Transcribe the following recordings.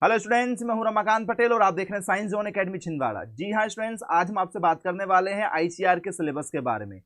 Hello students, मैं हूं रमाकांत पटेल और आप देख रहे हैं साइंस जोन एकेडमी छिंदवाड़ा। जी हाँ स्टूडेंट्स, आज हम आपसे बात करने वाले हैं आईसीआर के सिलेबस के बारे में।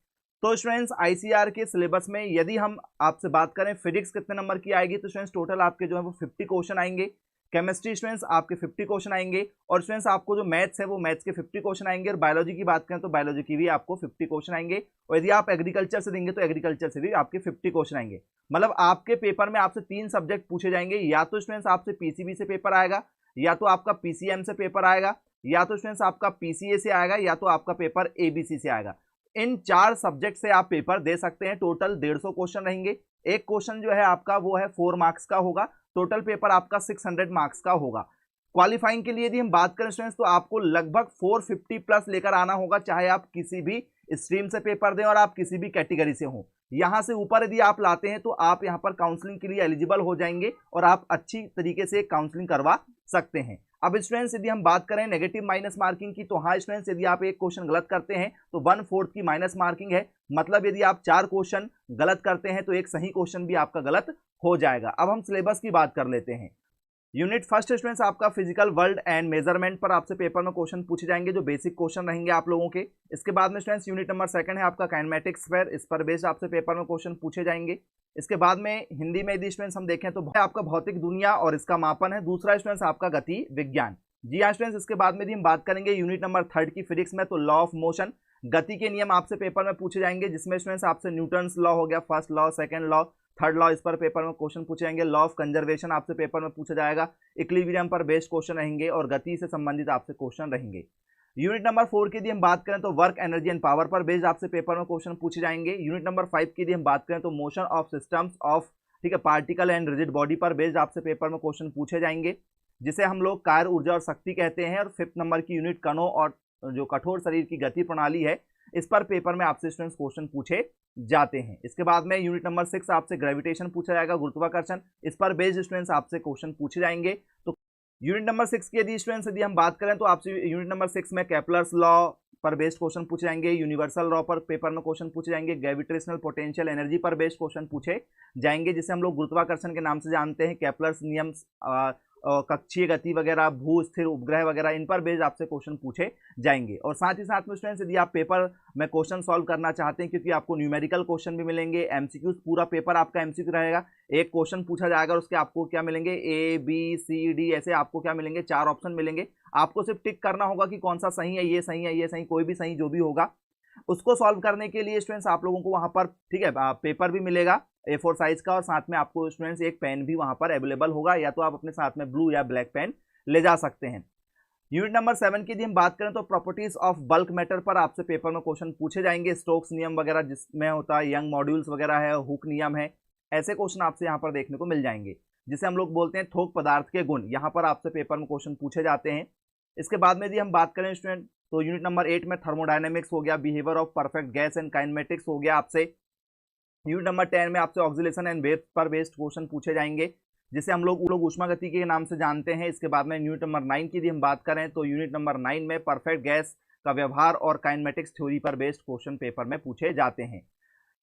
तो स्टूडेंट्स, आईसीआर के सिलेबस में यदि हम आपसे बात करें फिजिक्स कितने नंबर की आएगी, तो स्टूडेंट्स टोटल आपके जो है वो 50 क्वेश्चन आएंगे। केमिस्ट्री स्टूडेंट्स आपके 50 क्वेश्चन आएंगे और स्टूडेंट्स आपको जो मैथ्स है वो मैथ्स के 50 क्वेश्चन आएंगे। और बायोलॉजी की बात करें तो बायोलॉजी की भी आपको 50 क्वेश्चन आएंगे। और यदि आप एग्रीकल्चर से देंगे तो एग्रीकल्चर से भी आपके 50 क्वेश्चन आएंगे। मतलब आपके पेपर में आपसे 3 सब्जेक्ट पूछे जाएंगे। या तो स्टूडेंट्स आपसे पीसीबी से पेपर आएगा, या तो आपका पीसीएम से पेपर आएगा, या तो स्टूडेंट्स आपका पीसीए से आएगा, या तो आपका पेपर एबीसी से आएगा। इन 4 सब्जेक्ट से आप पेपर दे सकते हैं। टोटल 150 क्वेश्चन रहेंगे। एक क्वेश्चन जो है आपका वो है 4 मार्क्स का होगा। टोटल पेपर आपका 600 मार्क्स का होगा। क्वालिफाइंग के लिए यदि हम बात करें स्टूडेंट्स, तो आपको लगभग 450 प्लस लेकर आना होगा, चाहे आप किसी भी स्ट्रीम से पेपर दें और आप किसी भी कैटेगरी से हो। यहां से ऊपर यदि आप लाते हैं तो आप यहां पर काउंसलिंग के लिए एलिजिबल हो जाएंगे और आप अच्छी तरीके से काउंसलिंग करवा सकते हैं। अब स्टूडेंट्स, यदि हम बात करें नेगेटिव माइनस मार्किंग की, तो हाँ स्टूडेंट्स, यदि आप एक क्वेश्चन गलत करते हैं तो 1/4 की माइनस मार्किंग है। मतलब यदि आप 4 क्वेश्चन गलत करते हैं तो एक सही क्वेश्चन भी आपका गलत हो जाएगा। अब हम सिलेबस की बात कर लेते हैं। यूनिट फर्स्ट स्टूडेंट्स आपका फिजिकल वर्ल्ड एंड मेजरमेंट पर आपसे पेपर में क्वेश्चन पूछे जाएंगे, जो बेसिक क्वेश्चन रहेंगे आप लोगों के। इसके बाद में स्टूडेंट्स यूनिट नंबर 2 है आपका काइनेमेटिक्स पर, इस पर बेस्ड आपसे पेपर में क्वेश्चन पूछे जाएंगे। इसके बाद में हिंदी में यदि स्टूडेंट्स हम देखें तो आपका भौतिक दुनिया और इसका मापन है। दूसरा स्टूडेंट्स आपका गति विज्ञान। जी हाँ स्टूडेंट्स, इसके बाद में यदि हम बात करेंगे यूनिट नंबर 3 की फिजिक्स में, तो लॉ ऑफ मोशन, गति के नियम आपसे पेपर में पूछे जाएंगे, जिसमें स्टूडेंट्स आपसे न्यूटन्स लॉ हो गया, first law, second law, third law, इस पर पेपर में क्वेश्चन पूछे जाएंगे। लॉ ऑफ कंजर्वेशन आपसे पेपर में पूछा जाएगा। इक्विलिब्रियम पर बेस्ड क्वेश्चन रहेंगे और गति से संबंधित आपसे क्वेश्चन रहेंगे। यूनिट नंबर 4 की यदि हम बात करें तो वर्क, एनर्जी एंड पावर पर बेस्ड आपसे पेपर में क्वेश्चन पूछे जाएंगे। यूनिट नंबर 5 की यदि हम बात करें तो मोशन ऑफ सिस्टम्स ऑफ, ठीक है, पार्टिकल एंड रिजिड बॉडी पर बेस्ड आपसे पेपर में क्वेश्चन पूछे जाएंगे, जिसे हम लोग कार्य, ऊर्जा और शक्ति कहते हैं। और 5th नंबर की यूनिट कणों और जो कठोर शरीर की गति प्रणाली है, इस पर पेपर में आपसे स्टूडेंट्स क्वेश्चन पूछे जाते हैं। इसके बाद में यूनिट नंबर 6 आपसे ग्रेविटेशन पूछा जाएगा, गुरुत्वाकर्षण, इस पर बेस्ड स्टूडेंट्स आपसे क्वेश्चन पूछे जाएंगे। तो यूनिट नंबर 6 की यदि स्टूडेंट्स यदि हम बात करें तो आपसे यूनिट नंबर 6 में केपलर्स लॉ पर बेस्ड क्वेश्चन पूछे जाएंगे, यूनिवर्सल लॉ पर पेपर में क्वेश्चन पूछे जाएंगे, ग्रेविटेशनल पोटेंशियल एनर्जी पर बेस्ड क्वेश्चन पूछे जाएंगे, जिसे हम लोग गुरुत्वाकर्षण के नाम से जानते हैं। केपलर्स नियम, कक्षीय गति वगैरह, भू स्थिर उपग्रह वगैरह, इन पर बेस्ड आपसे क्वेश्चन पूछे जाएंगे। और साथ ही साथ में स्टूडेंट्स, यदि आप पेपर में क्वेश्चन सॉल्व करना चाहते हैं, क्योंकि आपको न्यूमेरिकल क्वेश्चन भी मिलेंगे, एमसीक्यूज, पूरा पेपर आपका एमसीक्यू रहेगा। एक क्वेश्चन पूछा जाएगा और उसके आपको क्या मिलेंगे, ए बी सी डी, ऐसे आपको क्या मिलेंगे, 4 ऑप्शन मिलेंगे। आपको सिर्फ टिक करना होगा कि कौन सा सही है, ये सही है, ये सही, कोई भी सही जो भी होगा। उसको सॉल्व करने के लिए स्टूडेंट्स आप लोगों को वहां पर, ठीक है, पेपर भी मिलेगा A4 साइज का, और साथ में आपको स्टूडेंट्स एक पेन भी वहां पर अवेलेबल होगा, या तो आप अपने साथ में ब्लू या ब्लैक पेन ले जा सकते हैं। यूनिट नंबर 7 की यदि हम बात करें तो प्रॉपर्टीज ऑफ बल्क मैटर पर आपसे पेपर में क्वेश्चन पूछे जाएंगे। स्टोक्स नियम वगैरह जिसमें होता है, यंग मॉड्यूल्स वगैरह है, हुक नियम है, ऐसे क्वेश्चन आपसे यहाँ पर देखने को मिल जाएंगे, जिसे हम लोग बोलते हैं थोक पदार्थ के गुण। यहाँ पर आपसे पेपर में क्वेश्चन पूछे जाते हैं। इसके बाद में यदि हम बात करें स्टूडेंट, तो यूनिट नंबर 8 में थर्मोडायनेमिक्स हो गया, behaviour of perfect gas and kinematics हो गया आपसे। यूनिट नंबर 10 में आपसे ऑक्सीलेशन एंड वेव्स पर बेस्ड क्वेश्चन पूछे जाएंगे, जिसे हम लोग ऊष्मागति के नाम से जानते हैं। इसके बाद में यूनिट नंबर 9 की यदि हम बात करें तो यूनिट नंबर 9 में परफेक्ट गैस का व्यवहार और काइनेमेटिक्स थ्योरी पर बेस्ड क्वेश्चन पेपर में पूछे जाते हैं।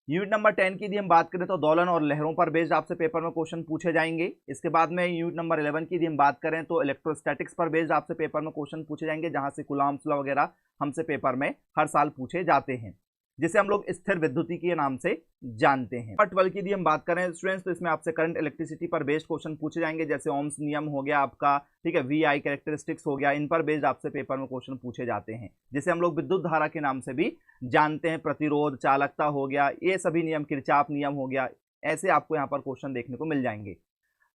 यूनिट नंबर 10 की यदि हम बात करें तो दोलन और लहरों पर बेस्ड आपसे पेपर में क्वेश्चन पूछे जाएंगे। इसके बाद में यूनिट नंबर 11 की यदि हम बात करें तो इलेक्ट्रोस्टैटिक्स पर बेस्ड आपसे पेपर में क्वेश्चन पूछे जाएंगे, जहां से कूलॉम्स लॉ वगैरह हमसे पेपर में हर साल पूछे जाते हैं, जिसे हम लोग स्थिर विद्युती के नाम से जानते हैं। 12 की यदि हम बात करें स्टूडेंट्स, तो इसमें आपसे करंट इलेक्ट्रिसिटी पर बेस्ड क्वेश्चन पूछे जाएंगे, जैसे ओम्स नियम हो गया आपका, ठीक है, वी आई कैरेक्टरिस्टिक्स हो गया, इन पर बेस्ड आपसे पेपर में क्वेश्चन पूछे जाते हैं, जिसे हम लोग विद्युत धारा के नाम से भी जानते हैं। प्रतिरोध, चालकता हो गया, ये सभी नियम, किरचॉफ नियम हो गया, ऐसे आपको यहाँ पर क्वेश्चन देखने को मिल जाएंगे।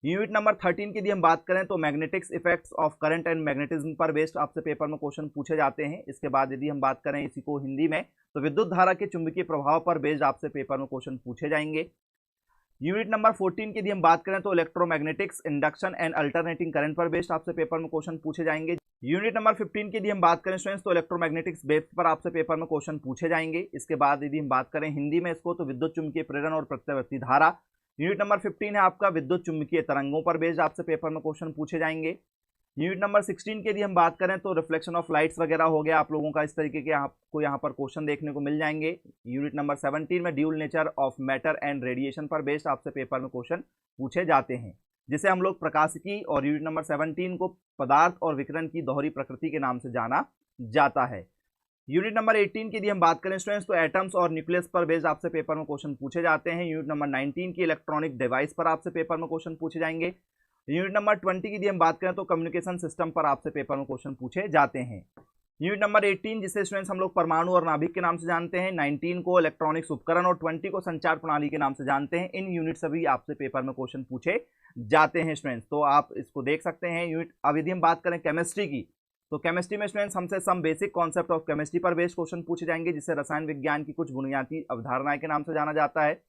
यूनिट नंबर 13 की यदि हम बात करें तो magnetics effects of current and magnetism पर बेस्ड आपसे पेपर में क्वेश्चन पूछे जाते हैं। इसके बाद यदि हम बात करें इसी को हिंदी में, तो विद्युत धारा के चुंबकीय प्रभाव पर बेस्ड आपसे पेपर में क्वेश्चन पूछे जाएंगे। यूनिट नंबर 14 की यदि हम बात करें तो electromagnetics, induction and alternating current पर बेस्ड आपसे पेपर में क्वेश्चन पूछे जाएंगे। यूनिट नंबर 15 की यदि हम बात करें स्टूडेंट्स, तो इलेक्ट्रोमैग्नेटिक्स बेस्ड पर आपसे पेपर में क्वेश्चन पूछे जाएंगे। इसके बाद यदि हम बात करें हिंदी में इसको, तो विद्युत चुंबकीय प्रेरण और प्रत्यावर्ती धारा। यूनिट नंबर 15 है आपका विद्युत चुंबकीय तरंगों पर बेस्ड आपसे पेपर में क्वेश्चन पूछे जाएंगे। यूनिट नंबर 16 की यदि हम बात करें तो रिफ्लेक्शन ऑफ लाइट्स वगैरह हो गया आप लोगों का, इस तरीके के आपको यहाँ पर क्वेश्चन देखने को मिल जाएंगे। यूनिट नंबर 17 में dual nature of matter and radiation पर बेस्ड आपसे पेपर में क्वेश्चन पूछे जाते हैं। जिसे हम लोग प्रकाशिकी, और यूनिट नंबर 17 को पदार्थ और विकिरण की दोहरी प्रकृति के नाम से जाना जाता है। यूनिट नंबर 18 की यदि हम बात करें स्टूडेंट्स, तो एटम्स और न्यूक्लियस पर बेस्ड आपसे पेपर में क्वेश्चन पूछे जाते हैं। यूनिट नंबर 19 की इलेक्ट्रॉनिक डिवाइस पर आपसे पेपर में क्वेश्चन पूछे जाएंगे। यूनिट नंबर 20 की यदि हम बात करें तो कम्युनिकेशन सिस्टम पर आपसे पेपर में क्वेश्चन पूछे जाते हैं। यूनिट नंबर 18 जिसे स्टूडेंट्स हम लोग परमाणु और नाभिक के नाम से जानते हैं, 19 को इलेक्ट्रॉनिक्स उपकरण और 20 को संचार प्रणाली के नाम से जानते हैं। इन यूनिट से भी आपसे पेपर में क्वेश्चन पूछे जाते हैं स्टूडेंट्स, तो आप इसको देख सकते हैं। यूनिट अब यदि हम बात करें केमिस्ट्री की, तो केमिस्ट्री में स्टूडेंट्स हमसे some basic concept of chemistry पर बेस्ड क्वेश्चन पूछे जाएंगे, जिसे रसायन विज्ञान की कुछ बुनियादी अवधारणाएं के नाम से जाना जाता है।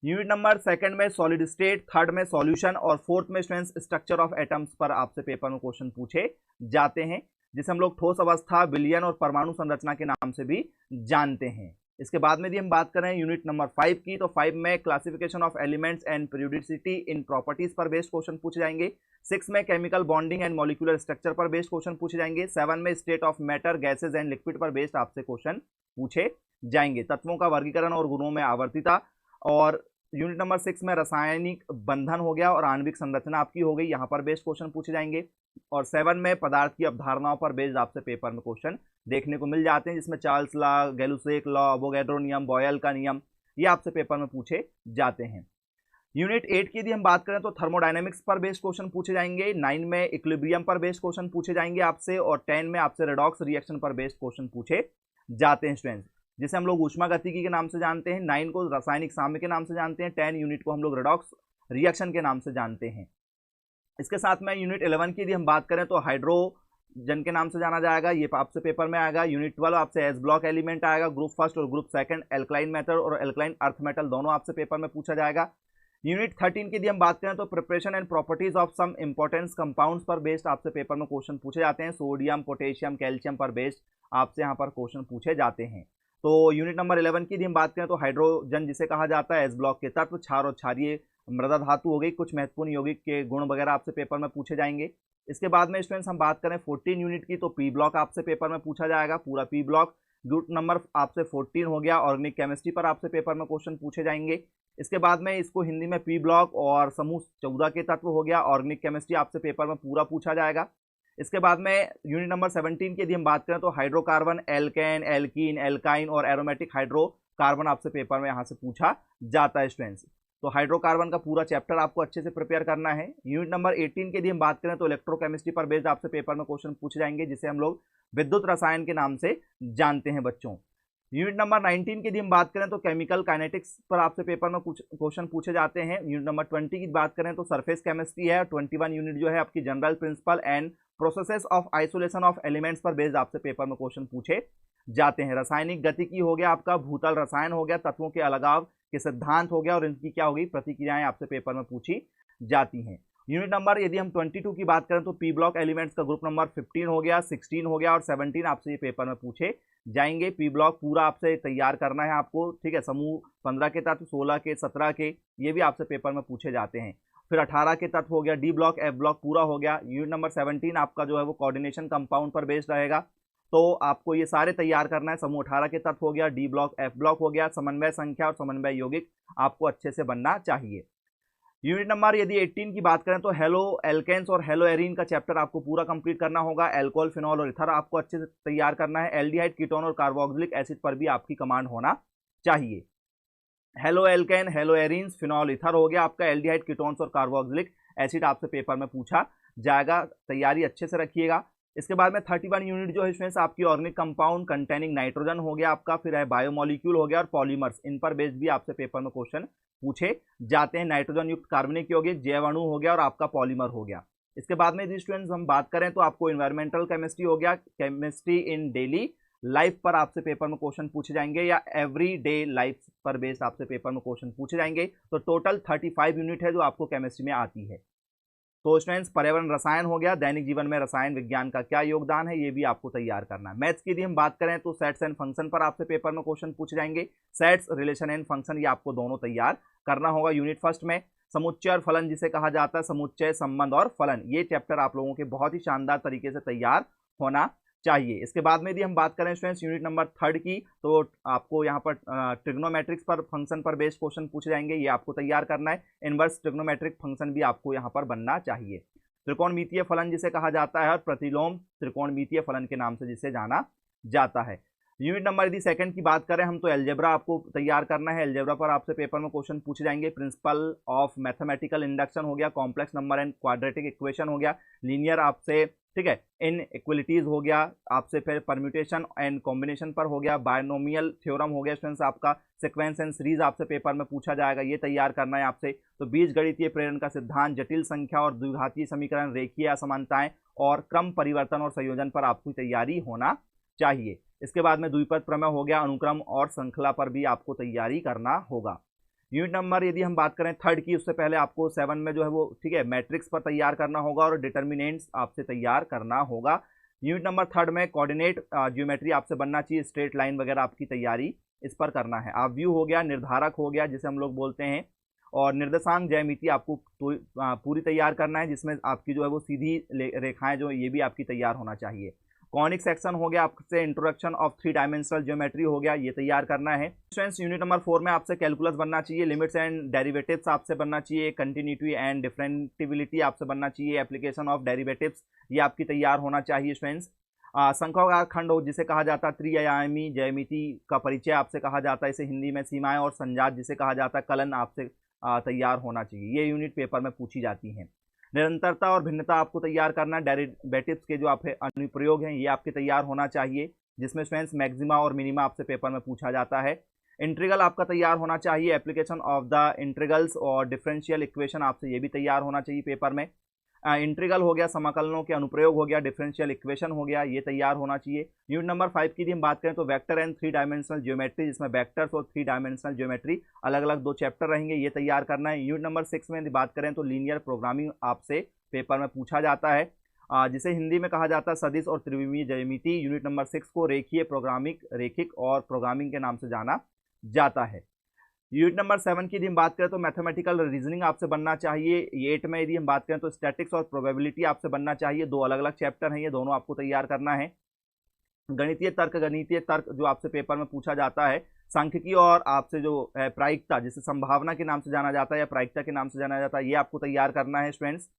यूनिट नंबर 2 में सॉलिड स्टेट, 3rd में सॉल्यूशन और 4th में स्टूडेंट्स स्ट्रक्चर ऑफ एटम्स पर आपसे पेपर में क्वेश्चन पूछे जाते हैं, जिसे हम लोग ठोस अवस्था, विलयन और परमाणु संरचना के नाम से भी जानते हैं। इसके बाद में यदि हम बात करें यूनिट नंबर 5 की, तो 5 में classification of elements and periodicity in properties पर बेस्ड क्वेश्चन पूछे जाएंगे। 6 में chemical bonding and molecular structure पर बेस्ड क्वेश्चन पूछे जाएंगे। 7 में state of matter, gases and liquid पर बेस्ड आपसे क्वेश्चन पूछे जाएंगे। तत्वों का वर्गीकरण और गुणों में आवर्तिता, और यूनिट नंबर 6 में रासायनिक बंधन हो गया और आणविक संरचना आपकी हो गई, यहाँ पर बेस्ड क्वेश्चन पूछे जाएंगे। और 7 में पदार्थ की अवधारणाओं पर बेस्ड आपसे पेपर में क्वेश्चन देखने को मिल जाते हैं, जिसमें Charles law, Gay-Lussac law, Avogadro नियम, बॉयल का नियम, ये आपसे पेपर में पूछे जाते हैं। यूनिट 8 की यदि हम बात करें तो थर्मोडायनेमिक्स पर बेस्ड क्वेश्चन पूछे जाएंगे। 9 में इक्विलिब्रियम पर बेस्ड क्वेश्चन पूछे जाएंगे आपसे, और 10 में आपसे रेडॉक्स रिएक्शन पर बेस्ड क्वेश्चन पूछे जाते हैं स्टूडेंट्स, जिसे हम लोग ऊष्मागतिकी के नाम से जानते हैं। 9 को रासायनिक साम्य के नाम से जानते हैं। 10 यूनिट को हम लोग रेडॉक्स रिएक्शन के नाम से जानते हैं। इसके साथ में यूनिट 11 की यदि हम बात करें तो हाइड्रोजन के नाम से जाना जाएगा, ये आपसे पेपर में आएगा। यूनिट 12 आपसे एस ब्लॉक एलिमेंट आएगा, ग्रुप फर्स्ट और ग्रुप सेकंड, एल्कलाइन मेटल और एल्कलाइन अर्थ मेटल दोनों आपसे पेपर में पूछा जाएगा। यूनिट 13 की यदि हम बात करें तो preparation and properties of some importance compounds पर बेस्ड आपसे पेपर में क्वेश्चन पूछे जाते हैं। सोडियम, पोटेशियम, कैल्शियम पर बेस्ड आपसे यहाँ पर क्वेश्चन पूछे जाते हैं। तो यूनिट नंबर 11 की यदि हम बात करें तो हाइड्रोजन जिसे कहा जाता है, एस ब्लॉक के तत्व, क्षार और क्षारीय मृदा धातु हो गई, कुछ महत्वपूर्ण यौगिक के गुण वगैरह आपसे पेपर में पूछे जाएंगे। इसके बाद में स्टूडेंट्स हम बात करें 14 यूनिट की, तो पी ब्लॉक आपसे पेपर में पूछा जाएगा, पूरा पी ब्लॉक। यूनिट नंबर आपसे 14 हो गया। ऑर्गेनिक केमिस्ट्री पर आपसे पेपर में क्वेश्चन पूछे जाएंगे। इसके बाद में इसको हिंदी में पी ब्लॉक और समूह 14 के तत्व हो गया। ऑर्गेनिक केमिस्ट्री आपसे पेपर में पूरा पूछा जाएगा। इसके बाद में यूनिट नंबर 17 की यदि हम बात करें तो हाइड्रोकार्बन, एल्केन, एल्कीन, एल्काइन और एरोमेटिक हाइड्रोकार्बन आपसे पेपर में यहाँ से पूछा जाता है स्टूडेंट्स। तो हाइड्रोकार्बन का पूरा चैप्टर आपको अच्छे से प्रिपेयर करना है। यूनिट नंबर 18 की यदि हम बात करें तो इलेक्ट्रोकेमिस्ट्री पर बेस्ड आपसे पेपर में क्वेश्चन पूछे जाएंगे, जिसे हम लोग विद्युत रसायन के नाम से जानते हैं बच्चों। यूनिट नंबर 19 की यदि हम बात करें तो केमिकल काइनेटिक्स पर आपसे पेपर में कुछ क्वेश्चन पूछे जाते हैं। यूनिट नंबर 20 की बात करें तो सरफेस केमिस्ट्री है। 21 यूनिट जो है आपकी general principle and processes of isolation of elements पर बेस्ड आपसे पेपर में क्वेश्चन पूछे जाते हैं। रासायनिक गतिकी हो गया आपका, भूतल रसायन हो गया, तत्वों के अलगाव के सिद्धांत हो गया और इनकी क्या होगी प्रतिक्रियाएं आपसे पेपर में पूछी जाती हैं। यूनिट नंबर यदि हम 22 की बात करें तो पी ब्लॉक एलिमेंट्स का ग्रुप नंबर 15 हो गया, 16 हो गया और 17 आपसे ये पेपर में पूछे जाएंगे। पी ब्लॉक पूरा आपसे तैयार करना है आपको, ठीक है। समूह 15 के तत्व, 16 के, 17 के, ये भी आपसे पेपर में पूछे जाते हैं। फिर 18 के तत्व हो गया, डी ब्लॉक, एफ ब्लॉक पूरा हो गया। यूनिट नंबर 17 आपका जो है वो कोऑर्डिनेशन कंपाउंड पर बेस्ड रहेगा, तो आपको ये सारे तैयार करना है। समूह 18 के तत्व हो गया, डी ब्लॉक, एफ ब्लॉक हो गया, समन्वय संख्या और समन्वय यौगिक आपको अच्छे से बनना चाहिए। यूनिट नंबर यदि 18 की बात करें तो हेलो एल्केन्स और हेलो एरीन का चैप्टर आपको पूरा कंप्लीट करना होगा। एल्कोहल, फिनॉल और इथर आपको अच्छे से तैयार करना है। एल्डिहाइड, कीटोन और कार्बोक्सिलिक एसिड पर भी आपकी कमांड होना चाहिए। Halo alkane, hello arenes, phenol, ether हो गया आपका। एल्डिहाइड, कीटोन्स और कार्बोक्सिलिक एसिड आपसे पेपर में पूछा जाएगा, तैयारी अच्छे से रखिएगा। इसके बाद में 31 यूनिट जो है स्टूडेंट्स आपकी ऑर्गेनिक कंपाउंड कंटेनिंग नाइट्रोजन हो गया आपका, फिर है बायोमोलिक्यूल हो गया और पॉलीमर्स, इन पर बेस्ड भी आपसे पेपर में क्वेश्चन पूछे जाते हैं। नाइट्रोजन युक्त कार्बनिक यौगिक, जैव अणु हो गया और आपका पॉलीमर हो गया। इसके बाद में स्टूडेंट्स हम बात करें तो आपको इन्वायरमेंटल केमिस्ट्री हो गया, केमिस्ट्री इन डेली लाइफ पर आपसे पेपर में क्वेश्चन पूछे जाएंगे या एवरी डे लाइफ पर बेस्ड आपसे पेपर में क्वेश्चन पूछे जाएंगे। तो टोटल 35 यूनिट है जो आपको केमिस्ट्री में आती है। तो स्टूडेंट्स पर्यावरण रसायन हो गया, दैनिक जीवन में रसायन विज्ञान का क्या योगदान है ये भी आपको तैयार करना है। मैथ्स की यदि हम बात करें तो सेट्स एंड फंक्शन पर आपसे पेपर में क्वेश्चन पूछे जाएंगे। सेट्स, रिलेशन एंड फंक्शन ये आपको दोनों तैयार करना होगा। यूनिट फर्स्ट में समुच्चय और फलन जिसे कहा जाता है, समुच्चय, संबंध और फलन, ये चैप्टर आप लोगों के बहुत ही शानदार तरीके से तैयार होना चाहिए। इसके बाद में यदि हम बात करें स्टूडेंट्स यूनिट नंबर 3 की, तो आपको यहाँ पर ट्रिग्नोमेट्रिक्स पर फंक्शन पर बेस्ड क्वेश्चन पूछे जाएंगे, ये आपको तैयार करना है। इनवर्स ट्रिग्नोमेट्रिक फंक्शन भी आपको यहाँ पर बनना चाहिए। त्रिकोणमितीय फलन जिसे कहा जाता है और प्रतिलोम त्रिकोणमितीय फलन के नाम से जिसे जाना जाता है। यूनिट नंबर यदि सेकंड की बात करें हम, तो एलजेब्रा आपको तैयार करना है। एलजेब्रा पर आपसे पेपर में क्वेश्चन पूछे जाएंगे। प्रिंसिपल ऑफ मैथमेटिकल इंडक्शन हो गया, complex number and quadratic equation हो गया, लीनियर आपसे, ठीक है, इन इक्वलिटीज हो गया आपसे, फिर परम्यूटेशन एंड कॉम्बिनेशन पर हो गया, बायनोमियल थ्योरम हो गया स्टूडेंट्स आपका, सीक्वेंस एंड सीरीज आपसे पेपर में पूछा जाएगा, ये तैयार करना है आपसे। तो बीजगणितीय प्रेरण का सिद्धांत, जटिल संख्या और द्विघातीय समीकरण, रेखीय असमानताएं और क्रम परिवर्तन और संयोजन पर आपकी तैयारी होना चाहिए। इसके बाद में द्विपद प्रमेय हो गया, अनुक्रम और श्रृंखला पर भी आपको तैयारी करना होगा। यूनिट नंबर यदि हम बात करें 3 की, उससे पहले आपको 7 में जो है वो, ठीक है, मैट्रिक्स पर तैयार करना होगा और डिटर्मिनेंट्स आपसे तैयार करना होगा। यूनिट नंबर 3 में कोऑर्डिनेट ज्योमेट्री आपसे बनना चाहिए, स्ट्रेट लाइन वगैरह आपकी तैयारी इस पर करना है। आप व्यू हो गया, निर्धारक हो गया जिसे हम लोग बोलते हैं, और निर्देशांक ज्यामिति आपको पूरी तैयार करना है, जिसमें आपकी जो है वो सीधी रेखाएं जो ये भी आपकी तैयार होना चाहिए। कॉनिक सेक्शन हो गया आपसे, इंट्रोडक्शन ऑफ 3 डायमेंशनल ज्योमेट्री हो गया, ये तैयार करना है। स्टूडेंट्स यूनिट नंबर 4 में आपसे कैलकुलस बनना चाहिए, लिमिट्स एंड डेरिवेटिव्स आपसे बनना चाहिए, कंटिन्यूटी एंड डिफरेंटिबिलिटी आपसे बनना चाहिए, एप्लीकेशन ऑफ डेरिवेटिव्स ये आपकी तैयार होना चाहिए स्टूडेंट्स। संख्याओं का खंड जिसे कहा जाता है त्रिआयामी ज्यामिति का परिचय आपसे कहा जाता है, इसे हिंदी में सीमाएं और संजात जिसे कहा जाता है कलन आपसे तैयार होना चाहिए, ये यूनिट पेपर में पूछी जाती हैं। निरंतरता और भिन्नता आपको तैयार करना, डेरिवेटिव्स के जो आप अनुप्रयोग हैं ये आपके तैयार होना चाहिए, जिसमें स्टूडेंट्स मैक्सिमा और मिनिमा आपसे पेपर में पूछा जाता है। इंटीग्रल आपका तैयार होना चाहिए, एप्लीकेशन ऑफ द इंटीग्रल्स और डिफरेंशियल इक्वेशन आपसे ये भी तैयार होना चाहिए पेपर में। इंटीग्रल हो गया, समाकलनों के अनुप्रयोग हो गया, डिफरेंशियल इक्वेशन हो गया, ये तैयार होना चाहिए। यूनिट नंबर 5 की हम बात करें तो वेक्टर एंड 3 डायमेंशनल ज्योमेट्री, जिसमें वेक्टर्स और 3 डायमेंशनल ज्योमेट्री अलग अलग 2 चैप्टर रहेंगे, ये तैयार करना है। यूनिट नंबर 6 में यदि बात करें तो लीनियर प्रोग्रामिंग आपसे पेपर में पूछा जाता है, जिसे हिंदी में कहा जाता है सदिश और त्रिविमीय ज्यामिति। यूनिट नंबर 6 को रेखीय प्रोग्रामिंग, रेखिक और प्रोग्रामिंग के नाम से जाना जाता है। यूनिट नंबर 7 की यदि हम बात करें तो मैथमेटिकल रीजनिंग आपसे बनना चाहिए। 8 में यदि हम बात करें तो स्टैटिक्स और प्रोबेबिलिटी आपसे बनना चाहिए, 2 अलग अलग चैप्टर हैं, ये दोनों आपको तैयार करना है। गणितीय तर्क जो आपसे पेपर में पूछा जाता है, सांख्यिकी और आपसे जो है प्रायिकता, जिसे संभावना के नाम से जाना जाता है या प्रायिकता के नाम से जाना जाता है, ये आपको तैयार करना है स्टूडेंट्स।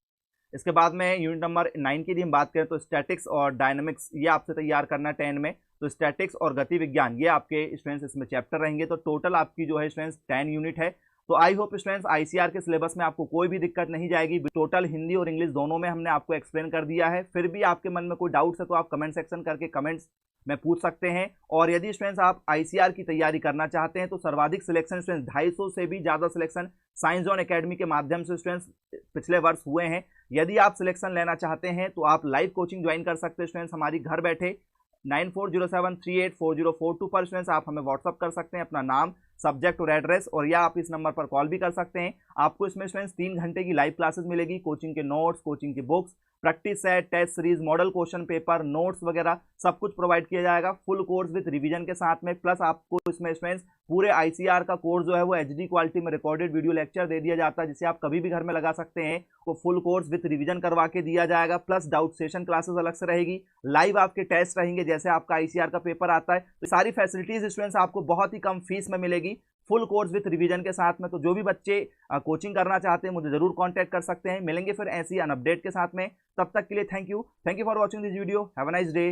इसके बाद में यूनिट नंबर 9 की यदि हम बात करें तो स्टैटिक्स और डायनामिक्स ये आपसे तैयार करना है 10 में। तो स्टैटिक्स और गति विज्ञान ये आपके स्टूडेंट्स इसमें चैप्टर रहेंगे। तो टोटल आपकी जो है स्टूडेंट्स 10 यूनिट है। तो आई होप स्टूडेंट्स आईसीआर के सिलेबस में आपको कोई भी दिक्कत नहीं जाएगी। टोटल हिंदी और इंग्लिश दोनों में हमने आपको एक्सप्लेन कर दिया है। फिर भी आपके मन में कोई डाउट्स है तो आप कमेंट सेक्शन करके कमेंट्स में पूछ सकते हैं। और यदि स्टूडेंट्स आप आईसीआर की तैयारी करना चाहते हैं तो सर्वाधिक सिलेक्शन स्टूडेंट्स 250 से भी ज़्यादा सिलेक्शन साइंस जोन एकेडमी के माध्यम से स्टूडेंट्स पिछले वर्ष हुए हैं। यदि आप सिलेक्शन लेना चाहते हैं तो आप लाइव कोचिंग ज्वाइन कर सकते हैं स्टूडेंट्स हमारी घर बैठे 9407384042 पर स्टूडेंट्स आप हमें व्हाट्सअप कर सकते हैं अपना नाम, सब्जेक्ट और एड्रेस, और या आप इस नंबर पर कॉल भी कर सकते हैं। आपको इसमें स्टूडेंट्स 3 घंटे की लाइव क्लासेस मिलेगी, कोचिंग के नोट्स, कोचिंग की books, practice set, test series, model question paper, notes वगैरह सब कुछ प्रोवाइड किया जाएगा फुल कोर्स विद रिवीजन के साथ में। प्लस आपको इसमें स्टूडेंट्स पूरे आईसीआर का कोर्स जो है वो एचडी क्वालिटी में रिकॉर्डेड वीडियो लेक्चर दे दिया जाता है, जिसे आप कभी भी घर में लगा सकते हैं। वो फुल कोर्स विद रिवीजन करवा के दिया जाएगा। प्लस डाउट सेशन क्लासेस अलग से रहेगी, लाइव आपके टेस्ट रहेंगे जैसे आपका आईसीआर का पेपर आता है। तो सारी फैसिलिटीज स्टूडेंट्स आपको बहुत ही कम फीस में मिलेगी फुल कोर्स विथ रिवीजन के साथ में। तो जो भी बच्चे कोचिंग करना चाहते हैं मुझे जरूर कांटेक्ट कर सकते हैं। मिलेंगे फिर ऐसी अन अपडेट के साथ में, तब तक के लिए thank you for watching this video. Have a nice day.